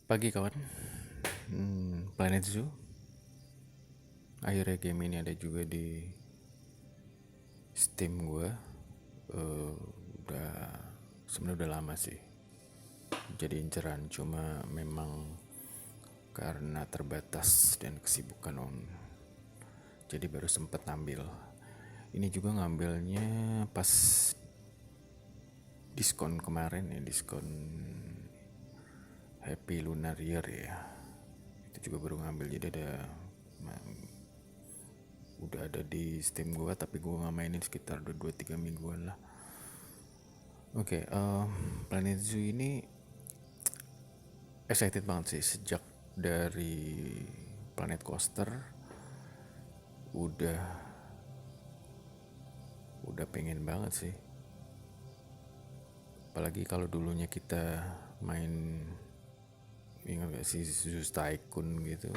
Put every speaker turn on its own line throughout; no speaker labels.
Pagi kawan. Planet Zoo. Akhirnya game ini ada juga di Steam gue. Udah sebenarnya udah lama sih jadi inceran, cuma memang karena terbatas dan kesibukan jadi baru sempet ngambil. Ini juga ngambilnya pas diskon kemarin ya, diskon Happy Lunar Year ya. Itu juga baru ngambil, jadi udah ada di Steam gua, tapi gua nggak mainin sekitar 2-3 mingguan lah. Oke, Planet Zoo ini excited banget sih sejak dari Planet Coaster. Udah pengen banget sih. Apalagi kalau dulunya kita main, ingat gak sih, Zoo Tycoon gitu.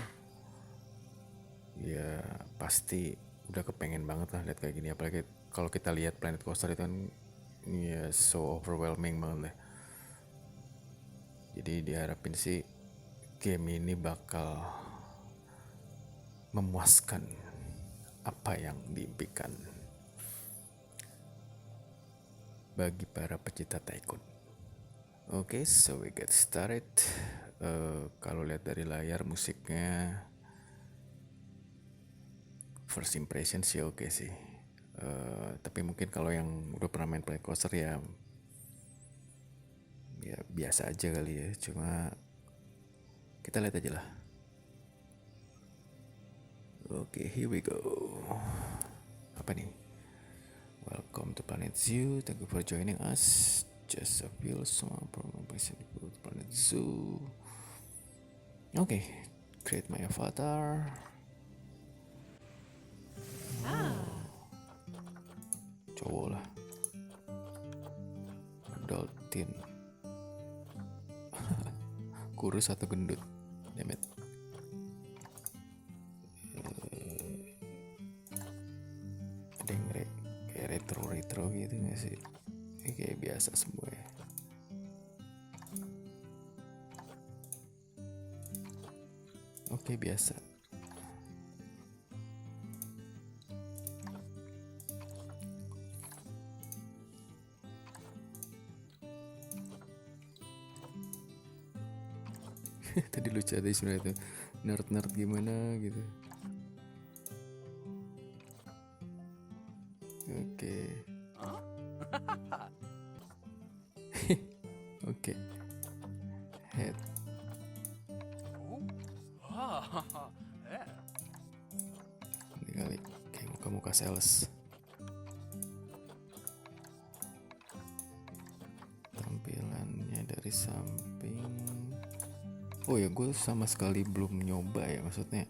Ya pasti udah kepengen banget lah lihat kayak gini. Apalagi kalau kita lihat Planet Coaster itu kan ya so overwhelming banget lah. Jadi diharapin sih game ini bakal memuaskan apa yang diimpikan bagi para pecinta tycoon. Oke, so we get started. Kalau lihat dari layar, musiknya first impression sih oke sih. Tapi mungkin kalau yang udah pernah main Planet Coaster ya biasa aja kali ya. Cuma kita lihat aja lah. Oke, here we go. Apa nih? Welcome to Planet Zoo. Thank you for joining us. Just a few small information about Planet Zoo. Okay, create my avatar. Cowok lah. Adult teen. Kurus atau gendut? Damn it. Ada yang kayak retro gitu gak sih? Ini kayak biasa semua ya. Oke, biasa. Tadi lucu aja sebenarnya tuh, nerd gimana gitu. Oke. Oke. Head. Ini kali kayak muka-muka sales. Tampilannya dari samping. Oh ya, gue sama sekali belum nyoba ya, maksudnya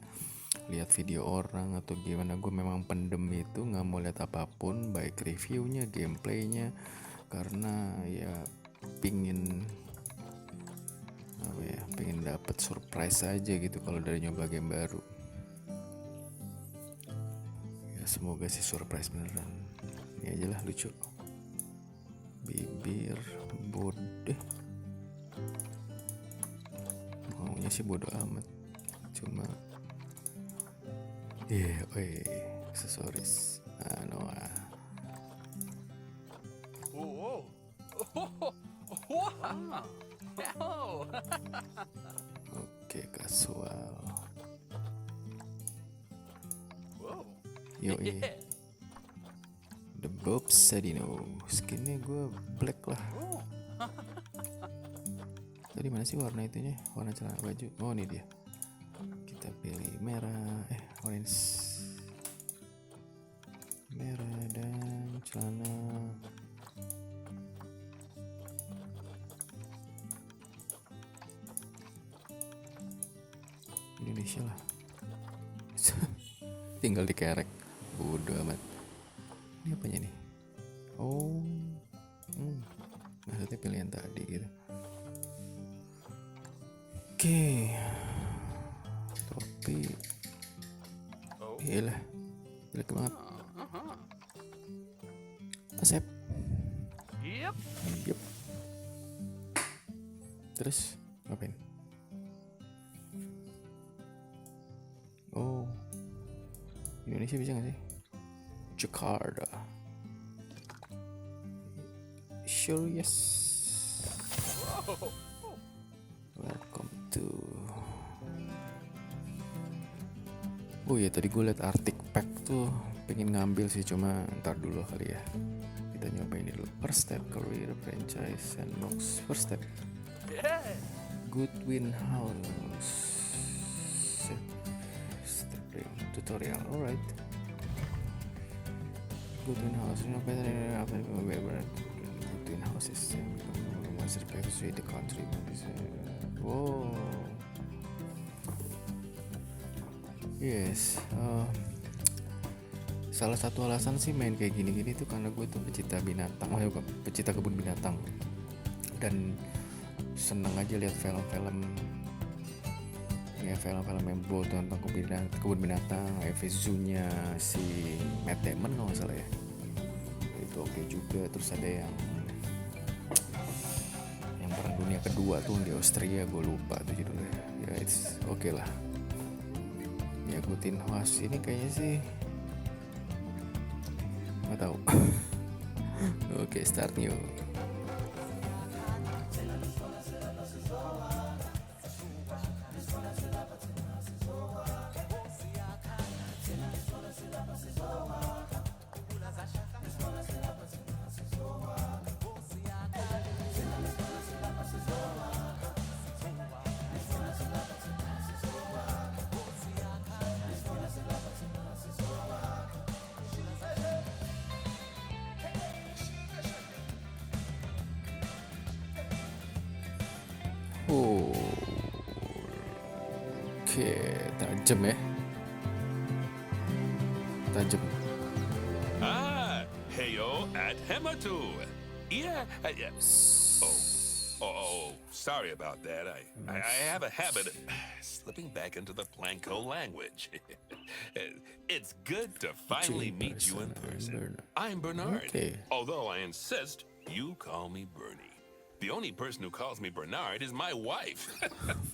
lihat video orang atau gimana. Gue memang pendem itu, nggak mau lihat apapun, baik reviewnya, gameplaynya, karena ya pingin dapet surprise aja gitu kalau dari nyoba game baru. Ya semoga sih surprise beneran. Ini aja lah, lucu. Bibir bodeh, maunya sih bodo amat, cuma aksesoris. Oke, kasual. Yoi. The Bob Sadino. Skinnya gue black lah. Tadi mana sih warna itunya? Warna celana baju. Oh, ini dia. Kita pilih merah, orange. Merah dan celana Indonesia lah. Tinggal dikerek. Bodo amat. Ini apanya nih? Oh, maksudnya pilihan tadi gitu. Oke. Topi. Iyalah, jelek banget. Asep. Yep. Terus ngapain? Indonesia bisa gak sih? Jakarta. Sure, yes. Welcome to. Oh ya, tadi gue liat Arctic Pack tuh, pengen ngambil sih, cuma ntar dulu kali ya. Kita nyobain ini dulu. First step, career, franchise, and Nox. First step, Goodwin House. Step tutorial, alright. Goodwin House, Goodwin House is master persuade the country. Wow. Yes. Salah satu alasan sih main kayak gini-gini tuh karena gue tuh pecinta binatang, pecinta kebun binatang, dan seneng aja lihat film-film yang buat tentang kebun binatang, kayak Zoo-nya si Matt Damon kalau nggak salah ya, itu oke juga. Terus ada yang Perang Dunia Kedua tuh di Austria, gue lupa tuh judulnya ya, it's oke lah ya. Goodwin House ini kayaknya sih nggak tahu. Oke, start new. Oke, tajam ya. Tajam.
Heyo at Hematu. Yeah, yes. Oh, sorry about that. I have a habit of slipping back into the Planko language. It's good to finally meet you in person. I'm Bernard, although I insist you call me Bernie. The only person who calls me Bernard is my wife.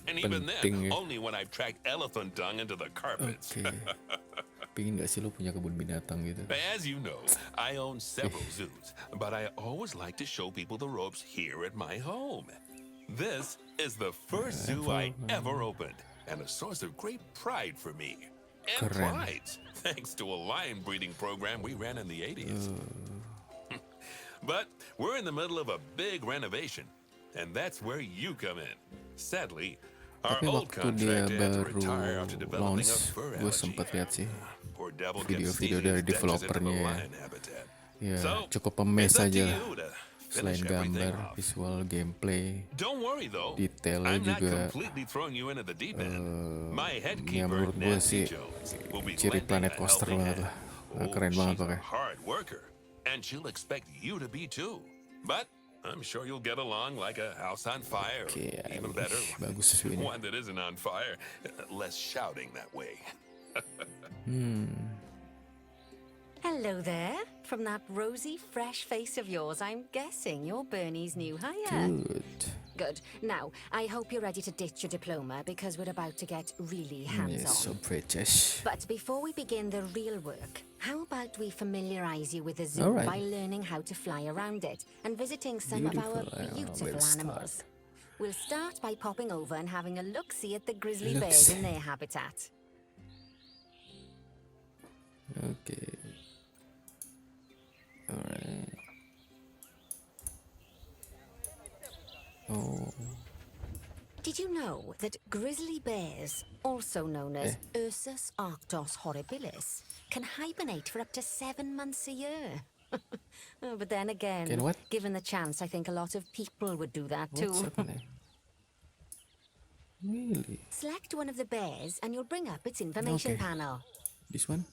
And even then, only when I've tracked elephant dung into the carpets.
Pingin gak sih lu punya kebun binatang gitu?
As you know, I own several zoos, but I always like to show people the ropes here at my home. This is the first zoo I ever opened, and a source of great pride for me. And pride, thanks to a lion breeding program we ran in the 80s. But we're in the middle of a big renovation, and that's where you come in. Sadly, our old contractor had to retire after developing a fur allergy.
Gue sempat lihat sih
Poor devil gets
video-video dari developernya. Ya,
So,
cukup pemes
it's up to
aja
you to
selain
finish everything
gambar,
off.
visual, gameplay,
Don't worry though,
detailnya
I'm not
juga.
completely throwing you into the deep end. My head
Ya
keeper,
menurut gue
Nancy
sih
Jones, will be
ciri
lending
Planet
a
Coaster
helping
banget
hand.
lah. Keren banget
She's a
pakai.
hard worker, and she'll expect you to be too. But I'm sure you'll get along like a house on fire.
Oke,
Even better,
bagus sih ini.
one that isn't on fire. Less shouting that way.
Hello there. From that rosy, fresh face of yours, I'm guessing you're Bernie's new hire. Good. Now, I hope you're ready to ditch your diploma because we're about to get really hands-on.
Yes, so British.
But before we begin the real work, how about we familiarize you with the zoo by learning how to fly around it and visiting some of our beautiful animals. We'll start by popping over and having a look-see at the grizzly bears in their habitat.
Okay. Alright. Oh.
Did you know that grizzly bears, also known as Ursus arctos horribilis, can hibernate for up to 7 months a year? But then again, given the chance, I think a lot of people would do that too.
What's happening? Really?
Select one of the bears and you'll bring up its information panel.
This one?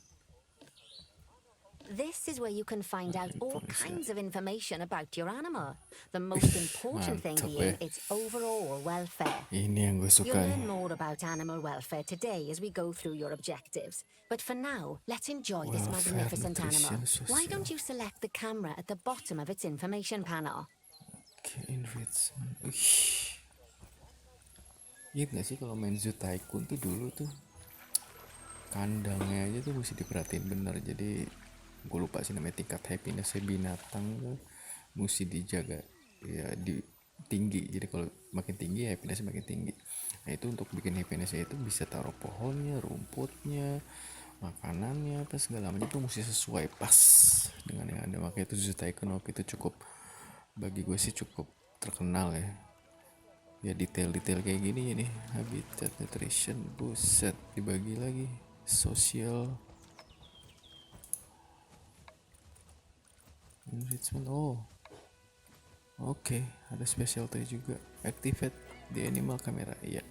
This is where you can find out all kinds of information about your animal. The most important thing being its overall welfare.
Ini yang gue suka.
You'll learn more about animal welfare today as we go through your objectives. But for now, let's enjoy this magnificent animal. Why don't you select the camera at the bottom of its information panel?
Okay, enrichment. Ingat gak sih kalau main Zoo Tycoon tuh dulu tuh kandangnya aja tuh mesti diperhatiin bener. Jadi gue lupa sih namanya, tingkat happinessnya binatang tuh mesti dijaga ya, di tinggi. Jadi kalau makin tinggi happinessnya makin tinggi. Nah itu untuk bikin happinessnya itu bisa taruh pohonnya, rumputnya, makanannya, apa segala macam itu mesti sesuai pas dengan yang ada. Makanya itu Sudah itu cukup, bagi gue sih cukup terkenal ya. Ya detail-detail kayak gini nih, habitat, nutrition, buset, dibagi lagi, sosial, enrichment. Oh oke, ada specialty juga, activate the animal camera. Iya.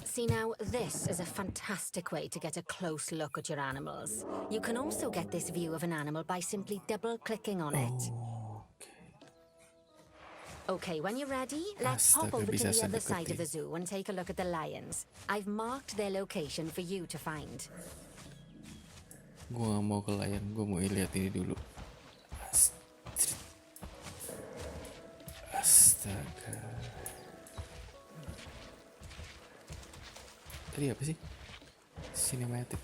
See now, this is a fantastic way to get a close look at your animals. You can also get this view of an animal by simply double-clicking on it. Okay, when you're ready, let's pop
Astaga,
over to
bisa
the other side of
sedeketin.
the zoo and take a look at the lions. I've marked their location for you to find.
Gue gak mau ke lion, gue mau lihat ini dulu. Astaga. Tadi apa sih? Cinematic.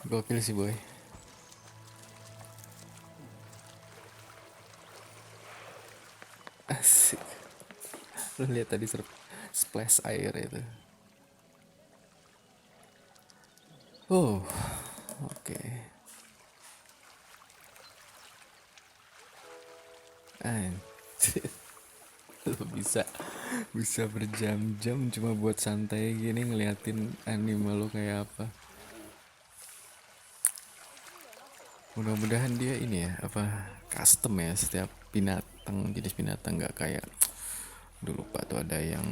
Gokil sih boy. Asik. Lu lihat tadi splash air itu. Oh, oke. Anjir. Lu bisa berjam-jam cuma buat santai gini ngeliatin animal lo kayak apa. Mudah-mudahan dia ini ya, apa, custom ya setiap binatang, jenis binatang, nggak kayak dulu lupa tuh ada yang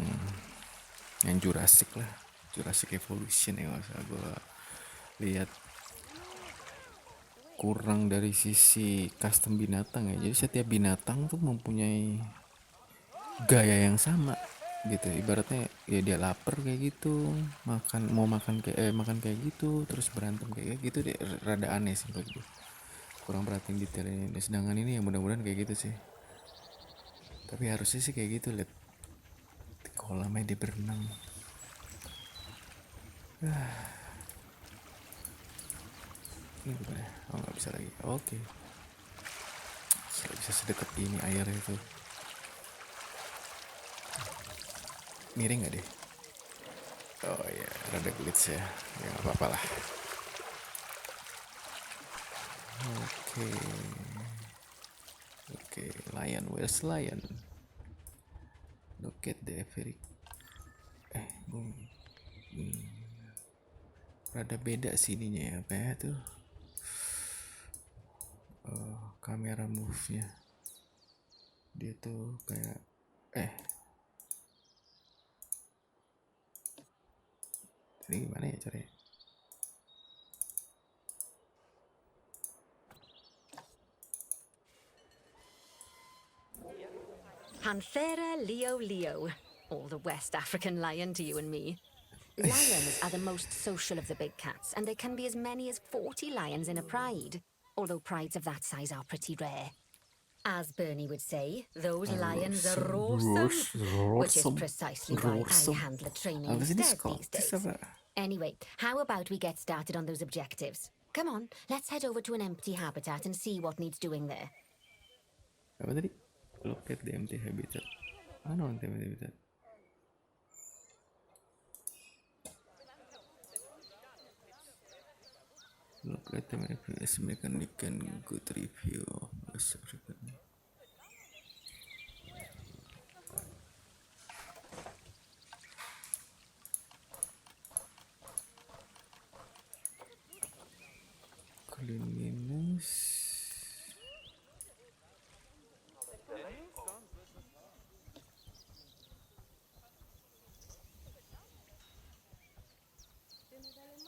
Jurassic lah, Jurassic Evolution ya, masa gue lihat kurang dari sisi custom binatang ya. Jadi setiap binatang tuh mempunyai gaya yang sama gitu, ibaratnya ya dia lapar kayak gitu, makan kayak gitu, terus berantem kayak gitu deh. Rada aneh sih bagi gue, kurang perhatiin detail ini. Sedangkan ini ya mudah-mudahan kayak gitu sih, tapi harusnya sih kayak gitu. Lihat di kolamnya dia berenang. Ini gimana? Oh nggak bisa lagi. Oke. Nggak bisa sedekat ini air itu. Miring nggak deh? Oh ya, rada glitch ya. Ya nggak apa-apa lah. Oke, lion. Where's lion? Look at the very. Rada beda sih ininya ya, apa ya tuh? Kamera move-nya. Dia tuh kayak ini gimana ya caranya?
Panthera leo leo, or the West African lion to you and me. Lions are the most social of the big cats, and there can be as many as 40 lions in a pride, although prides of that size are pretty rare. As Bernie would say, those lions are awesome, which is precisely why I handle the training
Apa sih ini,
instead these
Scottish
days.
apa?
Anyway, how about we get started on those objectives? Come on, let's head over to an empty habitat and see what needs doing there.
Apa tadi? Look at the empty habitat. Mana empty habitat? Look at the mechanic and good review. Cleanliness.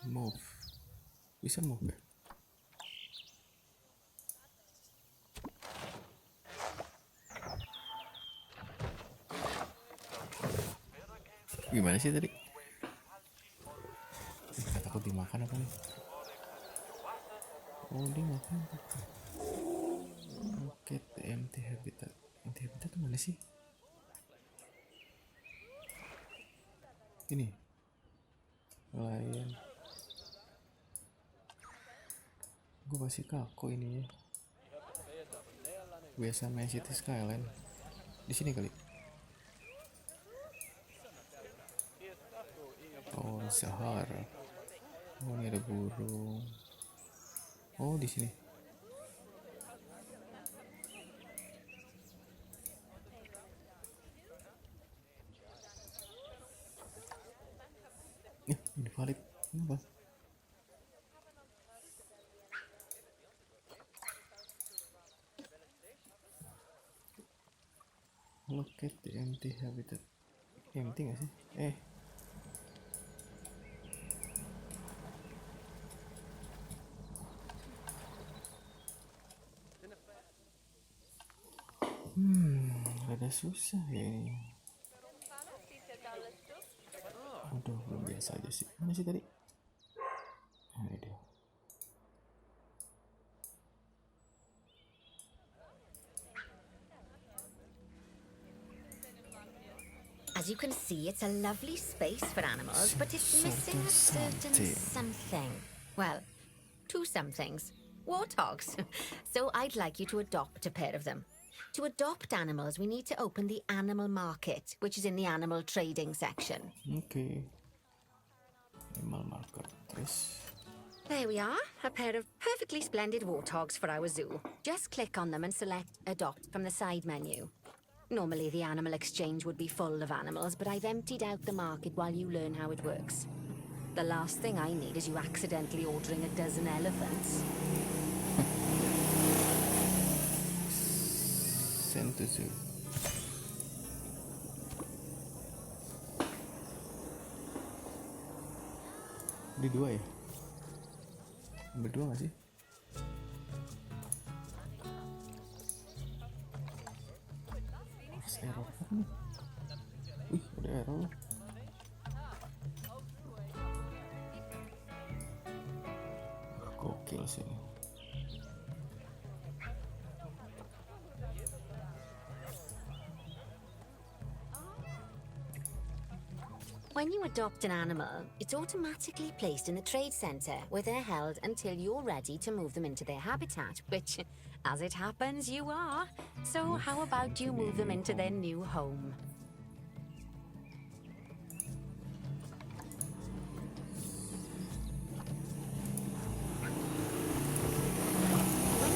Move. Bisa move ya? Gimana sih tadi? Kita takut dimakan apa nih? Oh dia makan. Oke, empty habitat. Empty habitat itu mana sih? Ini layan. Gue pasti kaku ini ya. Biasa main City Skyline. Di sini kali. Oh, Sahara. Oh, ini ada burung. Oh, di sini. Ini valid. Kenapa? Locate the empty habitat. Empty gak sih? Ada susah ya ini. Aduh, belum biasa aja sih. Mana sih tadi? Ini dia.
As you can see, it's a lovely space for animals, but it's missing a certain something. Well, two somethings. Warthogs. So I'd like you to adopt a pair of them. To adopt animals, we need to open the animal market, which is in the animal trading section.
Okay. Animal market. Terus.
There we are, a pair of perfectly splendid warthogs for our zoo. Just click on them and select Adopt from the side menu. Normally the animal exchange would be full of animals, but I've emptied out the market while you learn how it works. The last thing I need is you accidentally ordering a dozen elephants.
Send to zoo. Di dua ya? Berdua gak sih? Error apa nih? Wih, ada error. Gokil sih ini.
When you adopt an animal, it's automatically placed in the trade centre, where they're held until you're ready to move them into their habitat, which, as it happens, you are. So how about you move them into their new home? When you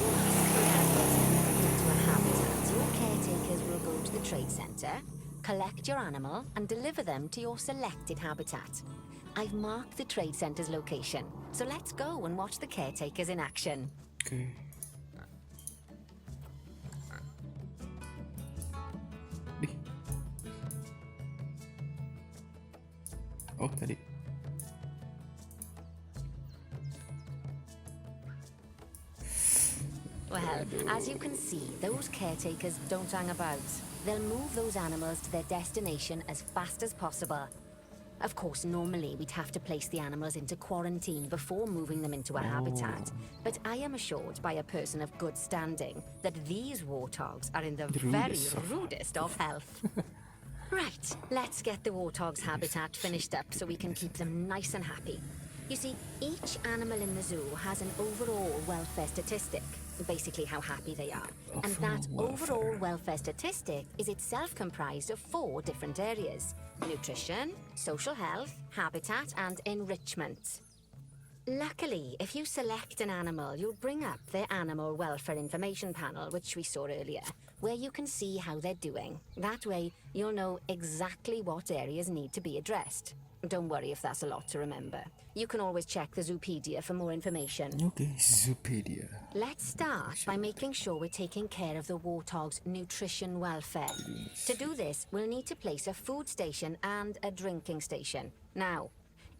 ask for animals to move into a habitat, your caretakers will go to the trade centre, collect your animal and deliver them to your selected habitat. I've marked the trade centre's location, so let's go and watch the caretakers in action.
Okay. Oh, tadi.
Well, as you can see, those caretakers don't hang about. They'll move those animals to their destination as fast as possible. Of course, normally we'd have to place the animals into quarantine before moving them into a habitat. But I am assured by a person of good standing that these warthogs are in the very rudest of health. Right, let's get the warthog's habitat finished up so we can keep them nice and happy. You see, each animal in the zoo has an overall welfare statistic, basically how happy they are. And that overall welfare statistic is itself comprised of 4 different areas: nutrition, social health, habitat, and enrichment. Luckily, if you select an animal, you'll bring up their animal welfare information panel, which we saw earlier, where you can see how they're doing. That way, you'll know exactly what areas need to be addressed. Don't worry if that's a lot to remember. You can always check the Zoopedia for more information.
Okay, Zoopedia.
Let's start by making sure we're taking care of the warthog's nutrition welfare. To do this, we'll need to place a food station and a drinking station. Now,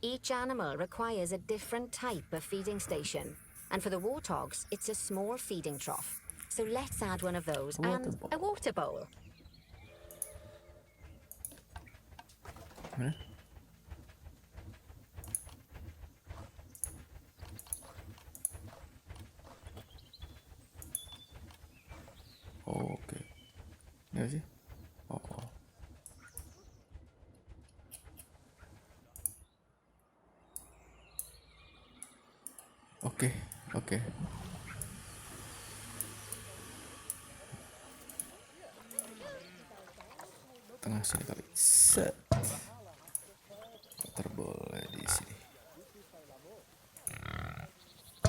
each animal requires a different type of feeding station. And for the warthogs, it's a small feeding trough. So let's add one of those and a water bowl.
Mana? Oh, oke. Ya sih. Oh. Oke. Tengah sini kali. Set. Terboleh di sini.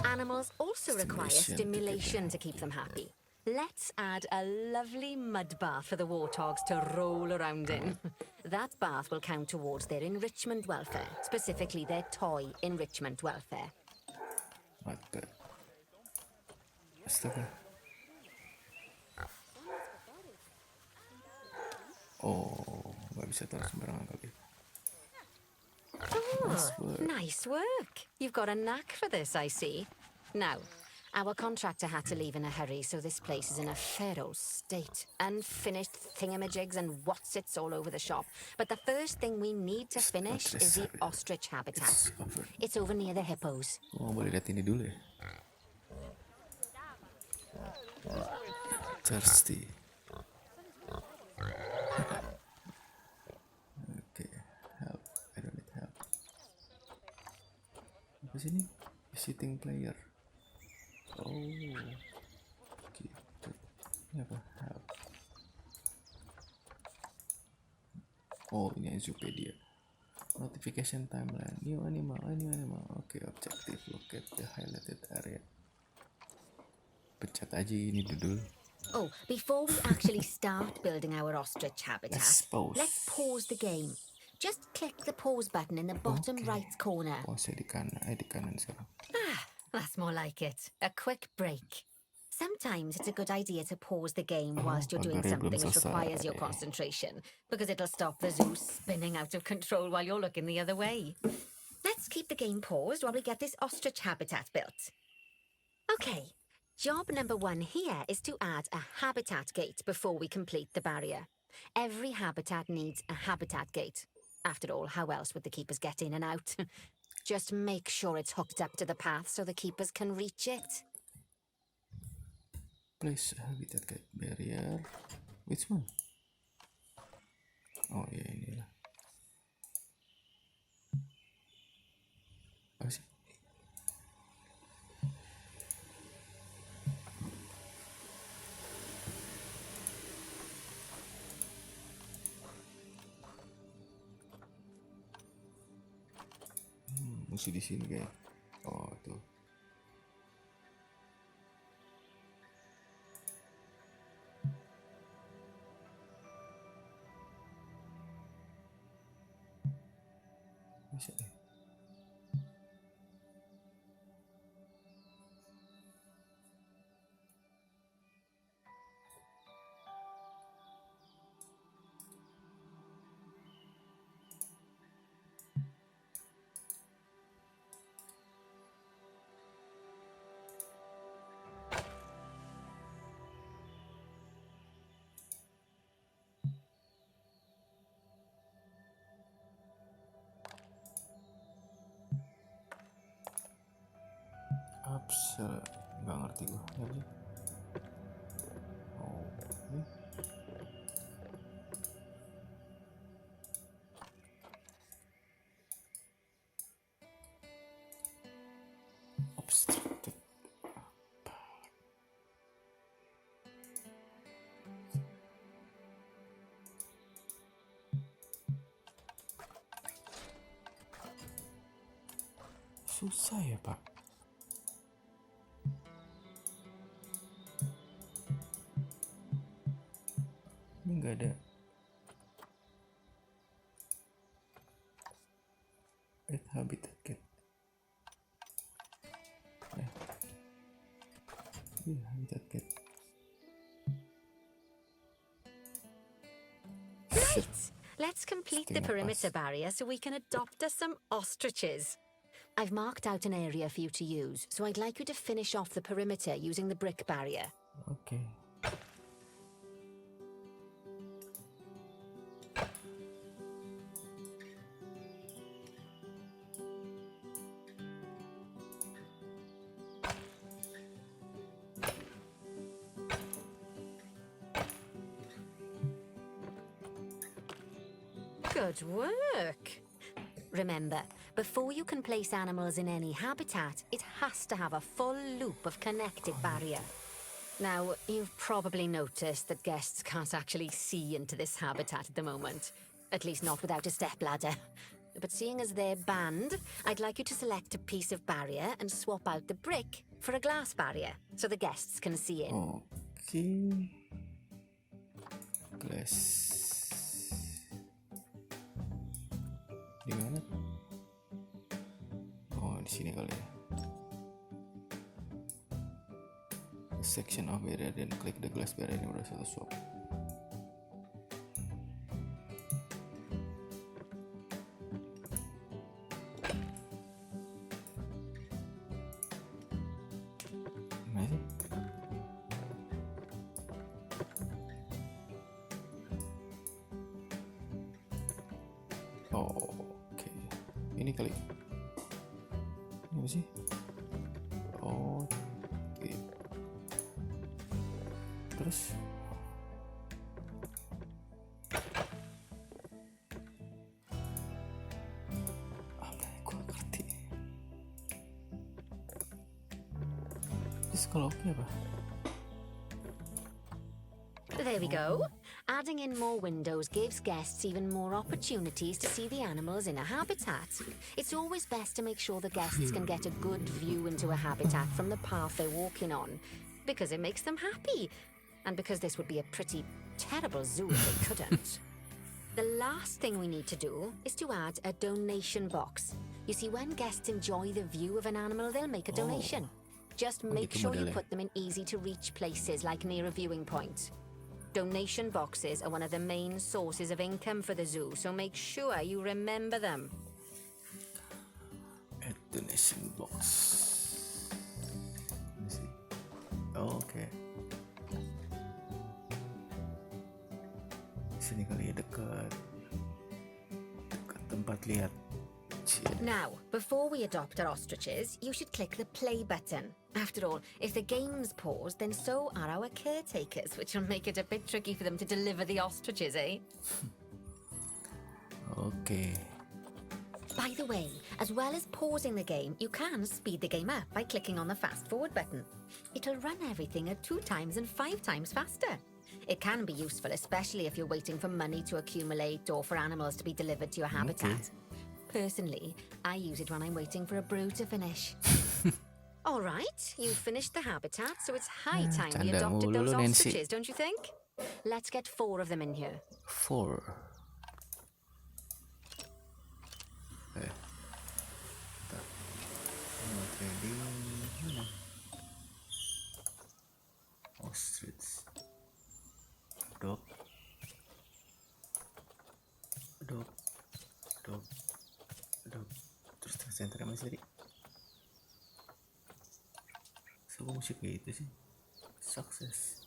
Animals also require stimulation to keep them happy. Let's add a lovely mud bath for the warthogs to roll around in. That bath will count towards their enrichment welfare, specifically their toy enrichment welfare.
Mata. Astaga. Oh, nggak bisa taruh sembarangan kali.
Nice work. You've got a knack for this, I see. Now, our contractor had to leave in a hurry, so this place is in a fair old state. Unfinished thingamajigs and whatsits all over the shop. But the first thing we need to finish is the ostrich habitat. It's over near the hippos.
Oh, boleh lihat ini dulu ya. Thirsty. Okay, help. I don't need help. Apa sini? Visiting player. Oh, gitu. Ini apa? Help. Oh, ini Zopedia. Notification timeline. New animal. Okay, objective. Look at the highlighted area. Pencet aja ini dulu.
Oh, before we actually start building our ostrich habitat, let's pause the game. Just click the pause button in the bottom right corner.
Pause di kanan sekarang.
That's more like it. A quick break. Sometimes it's a good idea to pause the game whilst you're doing something which requires your concentration, because it'll stop the zoo spinning out of control while you're looking the other way. Let's keep the game paused while we get this ostrich habitat built. Okay, job number 1 here is to add a habitat gate before we complete the barrier. Every habitat needs a habitat gate. After all, how else would the keepers get in and out? Just make sure it's hooked up to the path so the keepers can reach it.
Place habitat gate barrier. Which one? Oh ya, inilah. Apa sih? Musuh di sini kayak. Oh, tuh. Bisa deh. Nggak ngerti gue. Apa sih? Oh, ini. Obstructed. Susah ya, Pak. Ini nggak ada. Habitat gate. Habitat gate.
Right! Let's complete the perimeter barrier so we can adopt us some ostriches. I've marked out an area for you to use, so I'd like you to finish off the perimeter using the brick barrier.
Okay.
Good work. Remember, before you can place animals in any habitat, it has to have a full loop of connected barrier. Now, you've probably noticed that guests can't actually see into this habitat at the moment. At least not without a stepladder. But seeing as they're banned, I'd like you to select a piece of barrier and swap out the brick for a glass barrier, so the guests can see in.
Oke. Glass. Di mana? Oh, di sini kali ya. Section of barrier, dan klik the glass barrier yang udah satu swap. Gimana sih? Oh, oke. Ini kali. Ini apa sih? Oh, oke. Terus apa ya, gue ngerti. Terus kalau oke apa?
There we go. Adding in more windows gives guests even more opportunities to see the animals in a habitat. It's always best to make sure the guests can get a good view into a habitat from the path they're walking on, because it makes them happy. And because this would be a pretty terrible zoo if they couldn't. The last thing we need to do is to add a donation box. You see, when guests enjoy the view of an animal, they'll make a donation. Just make
gitu
sure you
modelnya.
put them in easy-to-reach places, like near a viewing point. Donation boxes are one of the main sources of income for the zoo, so make sure you remember them.
Add donation box. Ini sih. Oh, oke. Sini kali ya, dekat tempat lihat.
Now, before we adopt our ostriches, you should click the play button. After all, if the game's paused, then so are our caretakers, which will make it a bit tricky for them to deliver the ostriches, eh?
Oke.
By the way, as well as pausing the game, you can speed the game up by clicking on the fast forward button. It'll run everything at 2 times and 5 times faster. It can be useful, especially if you're waiting for money to accumulate or for animals to be delivered to your habitat. Personally, I use it when I'm waiting for a brew to finish. All right, you've finished the habitat, so it's high time we
canda
adopted
mulu
those
lu, Nancy.
ostriches, don't you think? Let's get 4 of them in here.
4. Bentar. Trading mana? Ostrich. Dog. Terus tersentra masih tadi. So gue mesti kayak itu sih. Sukses.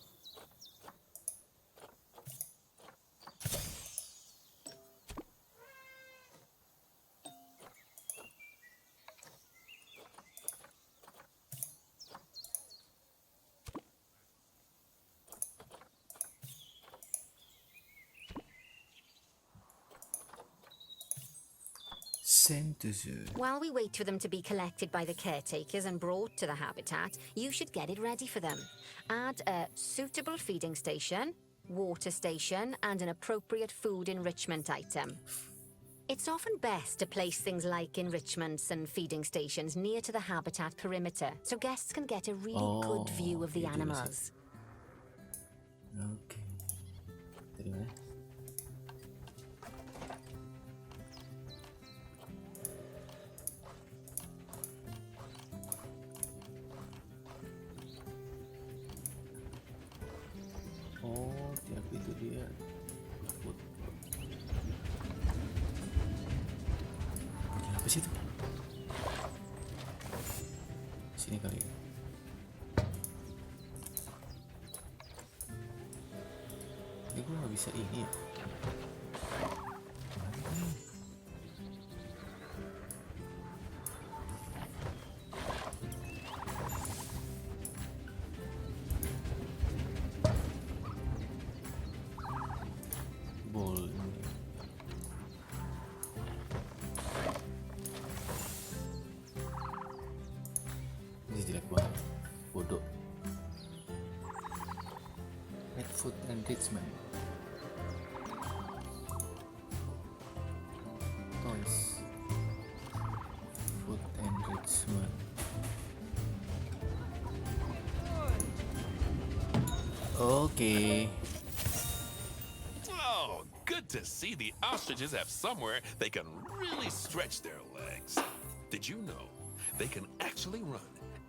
Send to zoo.
While we wait for them to be collected by the caretakers and brought to the habitat, you should get it ready for them. Add a suitable feeding station, water station, and an appropriate food enrichment item. It's often best to place things like enrichments and feeding stations near to the habitat perimeter, so guests can get a really good view of the
gitu
animals.
Oke. Dari mana? Oh, tiap itu dia food. Apa sih itu? Sini kali ya. Ini gue gak bisa ini ya. Bol. Ini jelek banget. Bodoh. Red food enrichment. Toys. Food enrichment. Okay.
Oh, good to see the ostriches have somewhere they can really stretch their legs. Did you know they can actually run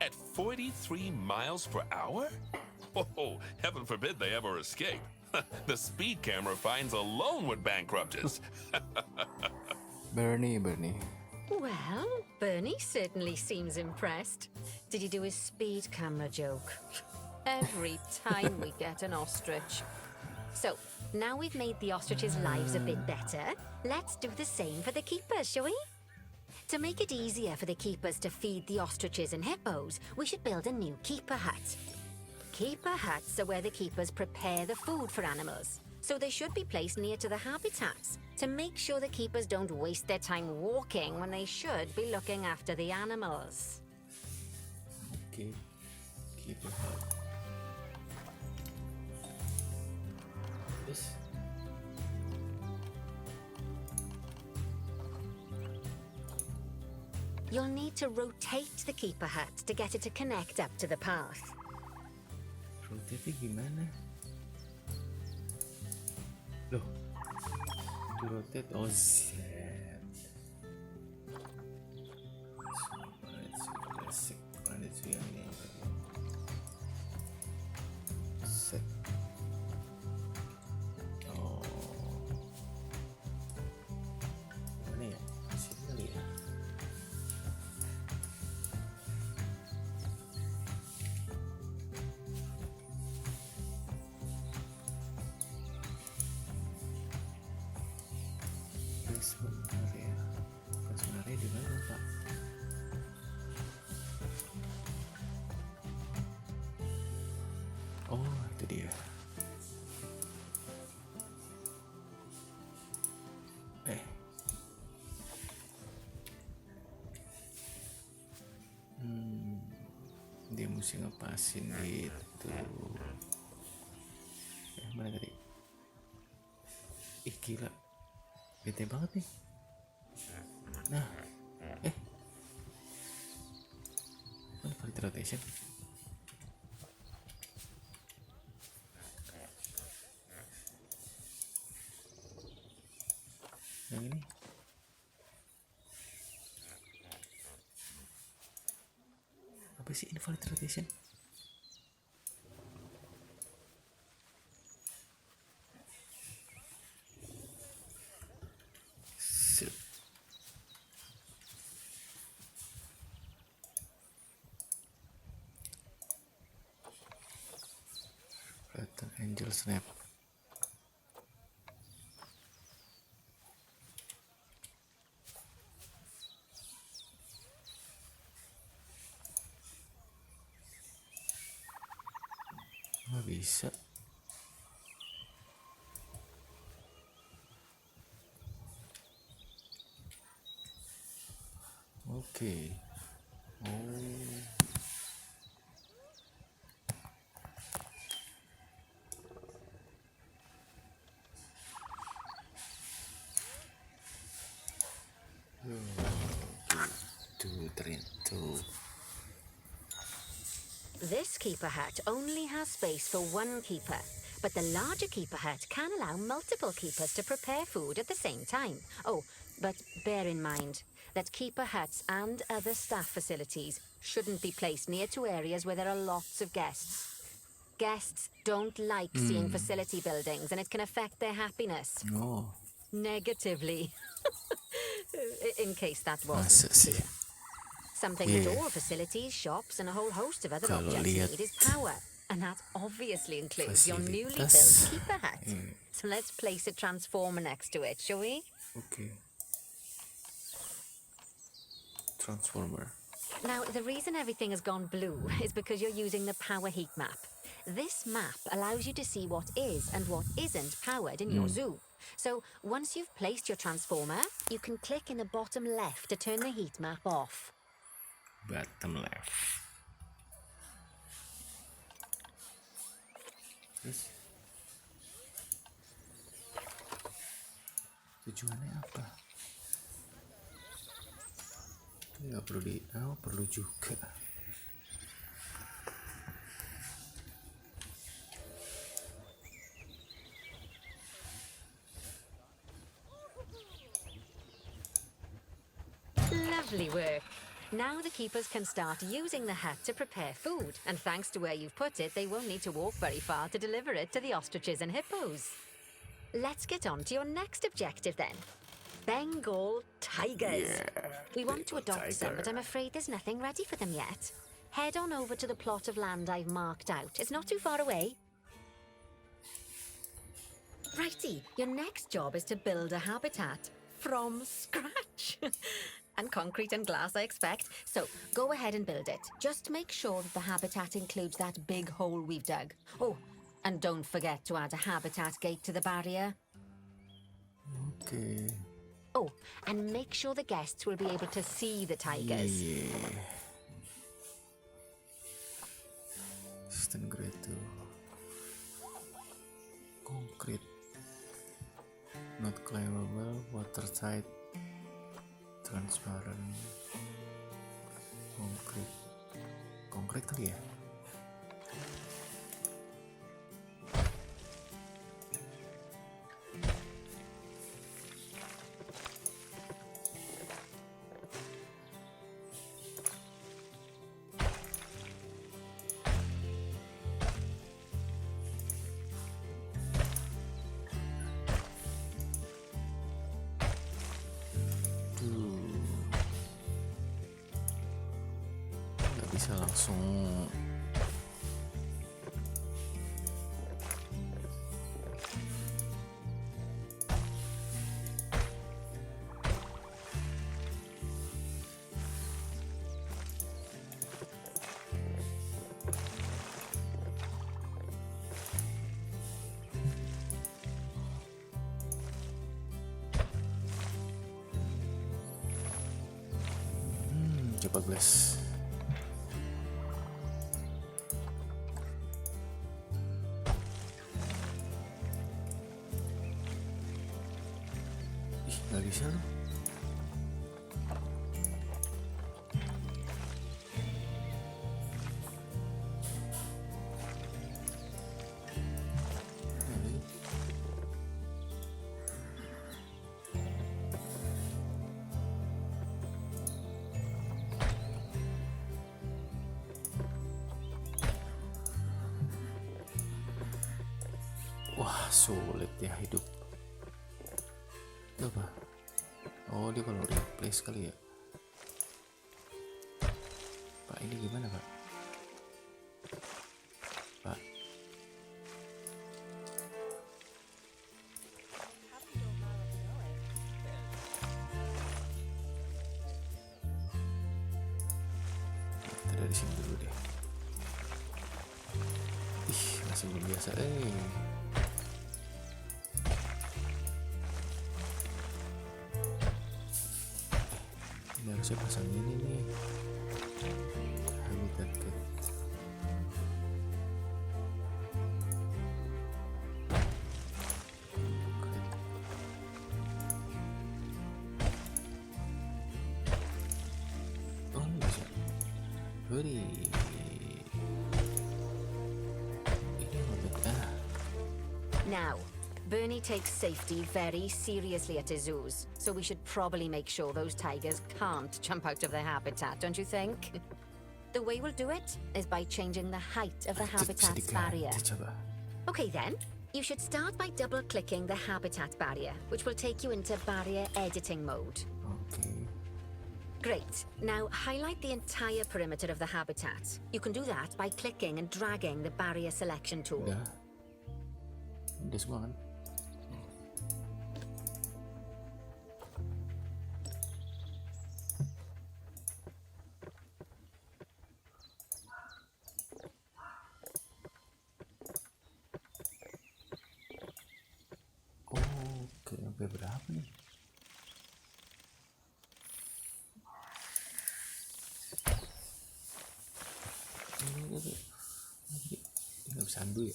at 43 miles per hour? Oh, heaven forbid they ever escape. The speed camera fines alone would bankrupt us.
Bernie.
Well, Bernie certainly seems impressed. Did you do his speed camera joke? Every time we get an ostrich. So, now we've made the ostriches' lives a bit better, let's do the same for the keepers, shall we? To make it easier for the keepers to feed the ostriches and hippos, we should build a new keeper hut. Keeper huts are where the keepers prepare the food for animals, so they should be placed near to the habitats to make sure the keepers don't waste their time walking when they should be looking after the animals.
Okay. Keep it hot. Yes.
You'll need to rotate the keeper hut to get it to connect up to the path.
Rotate gimana? Loh. To rotate. Oh, shit. Itu yang ini. Set. Oh. Mana ya? Sini kali ya. Sebenarnya di mana, Pak? Oh, itu dia. Dia mesti ngepasin gitu. Mana tadi? Ih, gila. Bete banget nih. Nah, mana valid rotation? Yang ini? Apa sih invalid rotation? Angel snap. Nggak bisa. Oke.
This keeper hut only has space for one keeper, but the larger keeper hut can allow multiple keepers to prepare food at the same time. Oh, but bear in mind that keeper huts and other staff facilities shouldn't be placed near to areas where there are lots of guests. Guests don't like seeing facility buildings, and it can affect their happiness.
Oh.
Negatively. In case that
Masa
wasn't
sih?
clear. Something that all facilities, shops, and a whole host of other
Kalau
objects
lihat
need is power. And that obviously includes your newly built
fasilitas.
keeper hut. So let's place a transformer next to it, shall we?
Okay. Transformer.
Now, the reason everything has gone blue is because you're using the power heat map. This map allows you to see what is and what isn't powered in your zoo. So once you've placed your transformer, you can click in the bottom left to turn the heat map off.
Bottom left. Yes. Tujuannya apa? Itu nggak perlu perlu juga.
Lovely work. Now the keepers can start using the hut to prepare food, and thanks to where you've put it, they won't need to walk very far to deliver it to the ostriches and hippos. Let's get on to your next objective then. Bengal tigers. We want to adopt some, but I'm afraid there's nothing ready for them yet. Head on over to the plot of land I've marked out. It's not too far away. Righty, your next job is to build a habitat from scratch. And concrete and glass, I expect. So go ahead and build it. Just make sure that the habitat includes that big hole we've dug. Oh, and don't forget to add a habitat gate to the barrier.
Okay.
Oh, and make sure the guests will be able to see the tigers.
Yeah. System grade 2. Concrete. Not climbable, watertight, transparent. Concrete kali ya? Nggak bisa langsung. Coba glass. Ih, nggak bisa loh. Wah, sulit ya hidup. Itu apa? Oh, dia kalau replace kali ya. Pak, ini gimana, Pak? Pak. Kita dari sini dulu deh. Ih, masih belum biasa. Ini harusnya pasang ini nih, habitat gate. Oh, ini bisa. Huri. Ini habitat.
Now, Bernie takes safety very seriously at his zoos, so we should probably make sure those tigers can't jump out of their habitat, don't you think? The way we'll do it is by changing the height of the habitat's barrier. Okay then, you should start by double-clicking the habitat barrier, which will take you into barrier editing mode.
Okay.
Great. Now highlight the entire perimeter of the habitat. You can do that by clicking and dragging the barrier selection tool.
Udah semua kan? Oke, sampai berapa nih? Ini nggak bisa undo ya?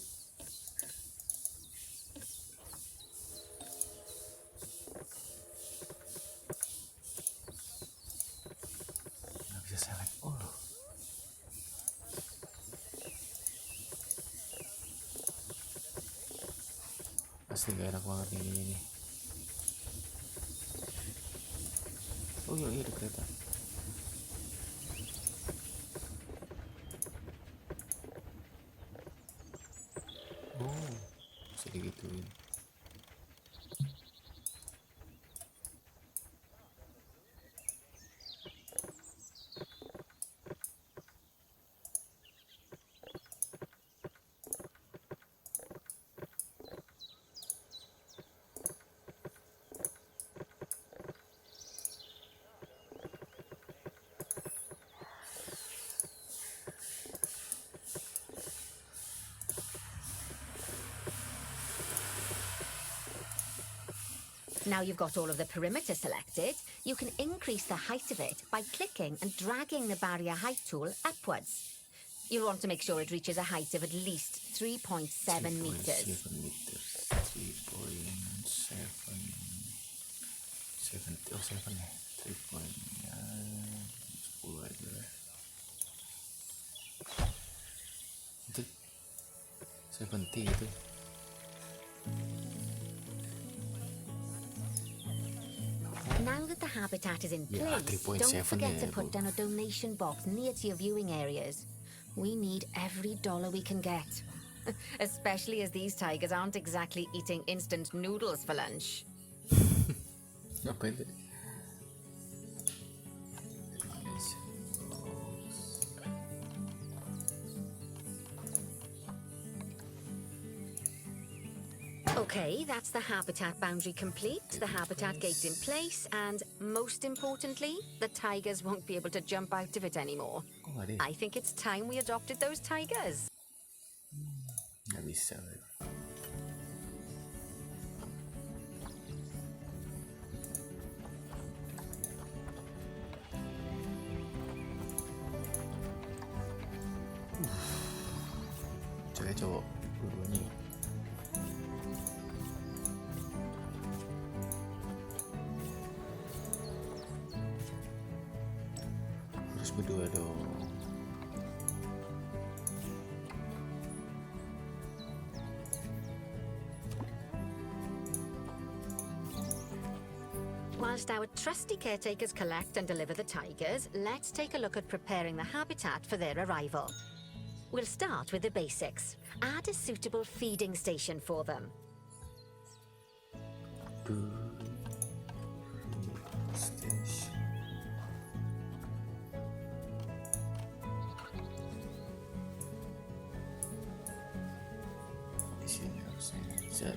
pasti gak enak banget nih ini. Oh iya ada kereta. Oh bisa digituin.
Now you've got all of the perimeter selected, you can increase the height of it by clicking and dragging the barrier height tool upwards. You'll want to make sure it reaches a height of at least 3.7 meters.
3.7 meters. 3.7 oh 7 ya. 3 ya 10 aja lah. Itu 70 itu.
Now that the habitat is in
Yeah,
place,
3.7
don't forget to
ya,
put
Bu.
down a donation box near to your viewing areas. We need every dollar we can get. Especially as these tigers aren't exactly eating instant noodles for lunch.
Apa itu?
Okay, that's the habitat boundary complete, the habitat gate in place, and most importantly, the tigers won't be able to jump out of it anymore.
Kok nggak ada ya?
I think it's time we adopted those tigers.
Nggak bisa. Cowok dua-duanya. Harus berdua dong.
Whilst our trusty caretakers collect and deliver the tigers, let's take a look at preparing the habitat for their arrival. We'll start with the basics. Add a suitable feeding station for them.
Station. Di sini harusnya bisa.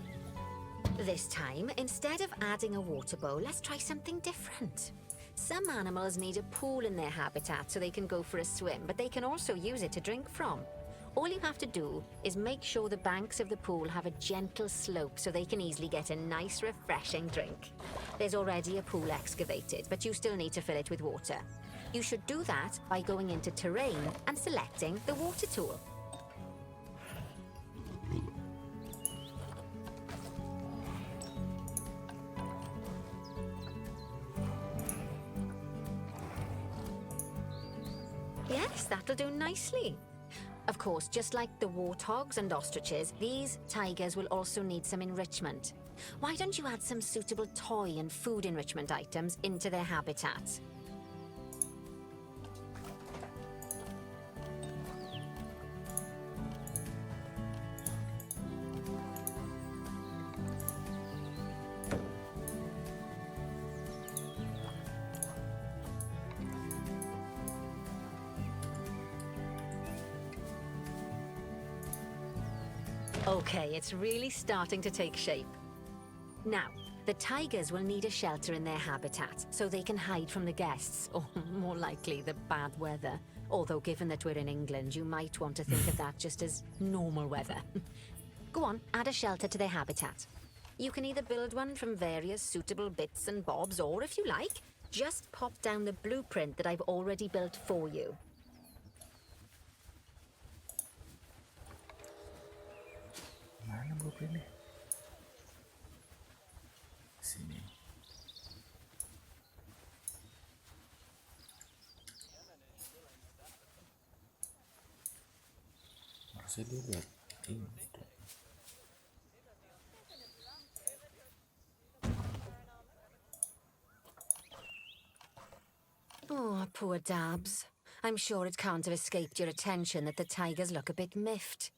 This time, instead of adding a water bowl, let's try something different. Some animals need a pool in their habitat so they can go for a swim, but they can also use it to drink from. All you have to do is make sure the banks of the pool have a gentle slope so they can easily get a nice, refreshing drink. There's already a pool excavated, but you still need to fill it with water. You should do that by going into terrain and selecting the water tool. Yes, that'll do nicely. Of course, just like the warthogs and ostriches, these tigers will also need some enrichment. Why don't you add some suitable toy and food enrichment items into their habitat? Okay, it's really starting to take shape. Now, the tigers will need a shelter in their habitat so they can hide from the guests, or more likely, the bad weather. Although, given that we're in England, you might want to think of that just as normal weather. Go on, add a shelter to their habitat. You can either build one from various suitable bits and bobs, or if you like, just pop down the blueprint that I've already built for you.
Mana blueprintnya? Sini. Harusnya dia buat ini.
poor dabs. I'm sure it can't have escaped your attention that the tigers look a bit miffed.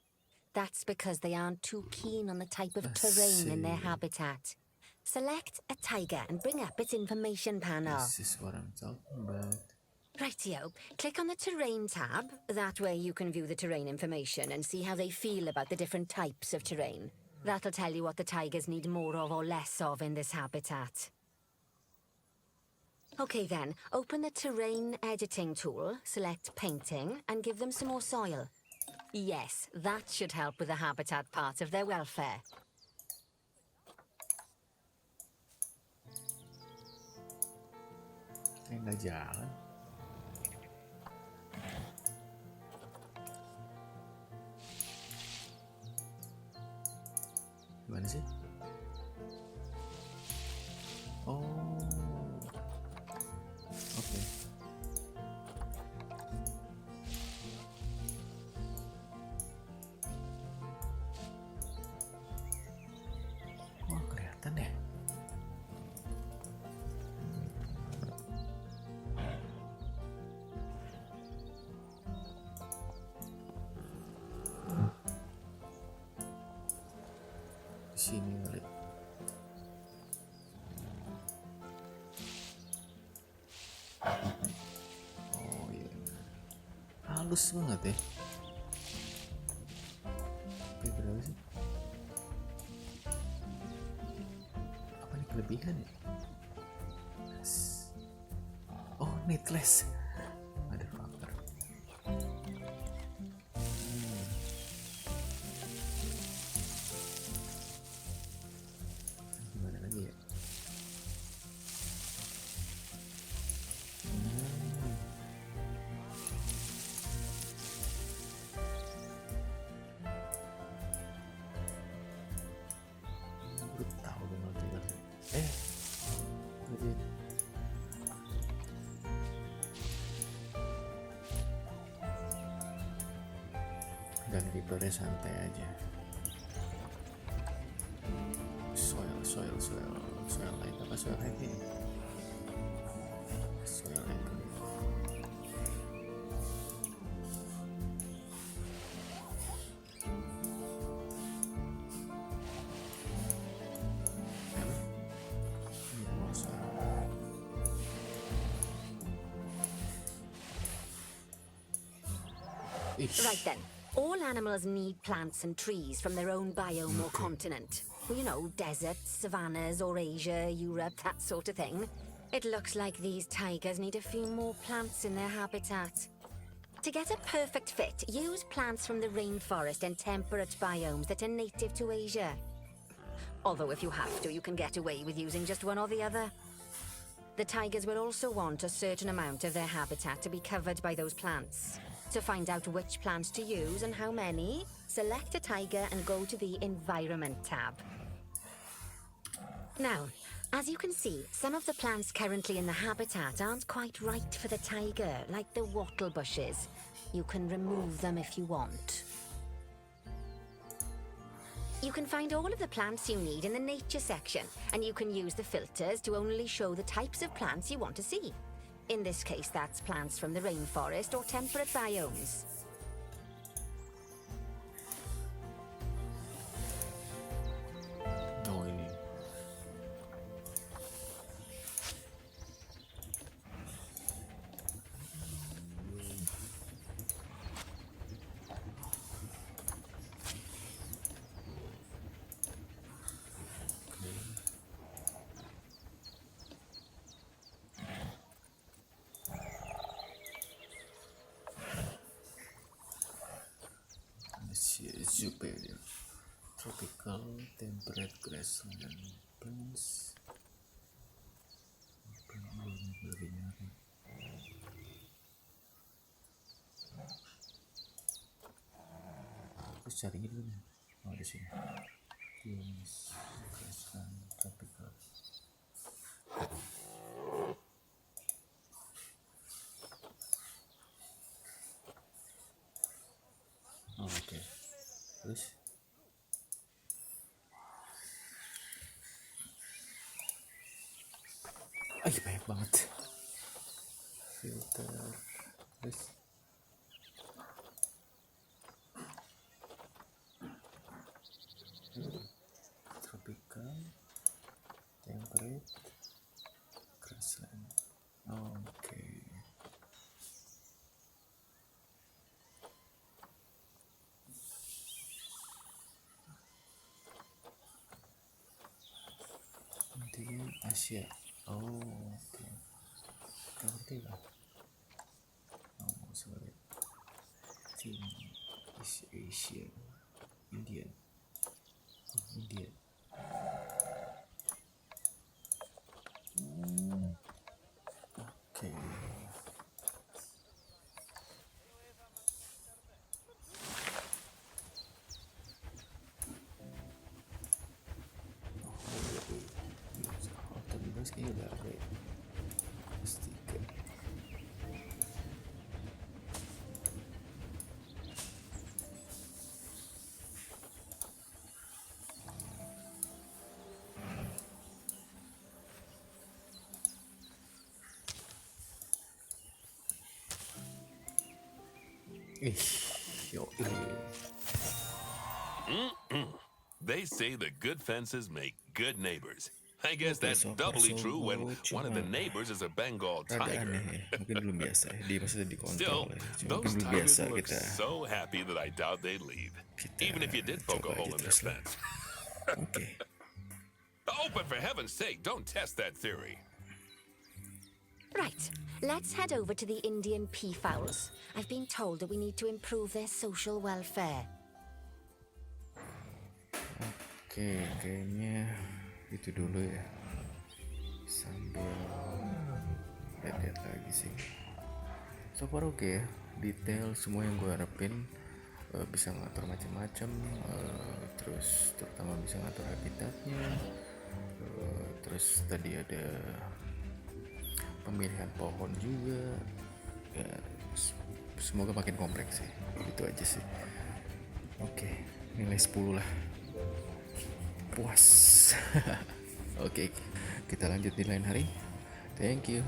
That's because they aren't too keen on the type of terrain in their habitat. Select a tiger and bring up its information panel.
This is what I'm talking about.
Rightio. Click on the terrain tab. That way you can view the terrain information and see how they feel about the different types of terrain. That'll tell you what the tigers need more of or less of in this habitat. Okay then, open the terrain editing tool, select painting, and give them some more soil. Yes, that should help with the habitat part of their welfare.
Kayak nggak jalan. Gimana sih? Oh, oke. Wah, kelihatan deh. Di sini kali. Oh iya, halus banget ya. Oke, berapa sih? Apa nih kelebihan ya? Oh, needless. Motherfucker. Gimana lagi ya? Gue tahu dong trigger. Lagi. Dan kipernya santai aja. Soil light apa soil heavy? Soil heavy.
Right then. All animals need plants and trees from their own biome or continent. You know, deserts, savannas, or Asia, Europe, that sort of thing. It looks like these tigers need a few more plants in their habitat. To get a perfect fit, use plants from the rainforest and temperate biomes that are native to Asia. Although if you have to, you can get away with using just one or the other. The tigers will also want a certain amount of their habitat to be covered by those plants. To find out which plants to use and how many, select a tiger and go to the Environment tab. Now, as you can see, some of the plants currently in the habitat aren't quite right for the tiger, like the wattle bushes. You can remove them if you want. You can find all of the plants you need in the nature section, and you can use the filters to only show the types of plants you want to see. In this case, that's plants from the rainforest or temperate biomes.
Oh, ini. Superior tropical temperate grassland plants. Terus carinya dulu nih. Oh, di sini. Yes, grassland tropical. Oh, oke. Terus banyak banget. filter, terus tropical, temperate, grassland. Oke. Intinya Asia. Oke. Ngerti lah. Sorry. Team is Asian, Indian. Indian. Oke. Terus kayaknya udah ada ya. Stiker. Yo,
They say the good fences make good neighbors. I guess that's
so
doubly
far so
true when
good,
one of the
cuma
neighbors is a Bengal
rada
tiger.
aneh ya. Mungkin belum biasa ya. Dia maksudnya dikontrol
Still,
ya. Cuma mungkin
those
belum
tigers
biasa
look
kita
so happy that I doubt they'd leave,
kita
even if you did poke
coba
a hole
aja
in their
terus lah.
fence.
Oke.
Oh, but for heaven's sake, don't test that theory.
Right, let's head over to the Indian peafowls. I've been told that we need to improve their social welfare.
Oke, kayaknya itu dulu ya. Sambil lihat lagi sih. So far oke ya. Detail semua yang gue harapin. Bisa ngatur macam-macam. Terus terutama bisa ngatur habitatnya. Terus tadi ada pemilihan pohon juga. Ya, semoga makin kompleks sih. Itu aja sih. Oke, nilai 10 lah. Puas. Oke, kita lanjut di lain hari. Thank you.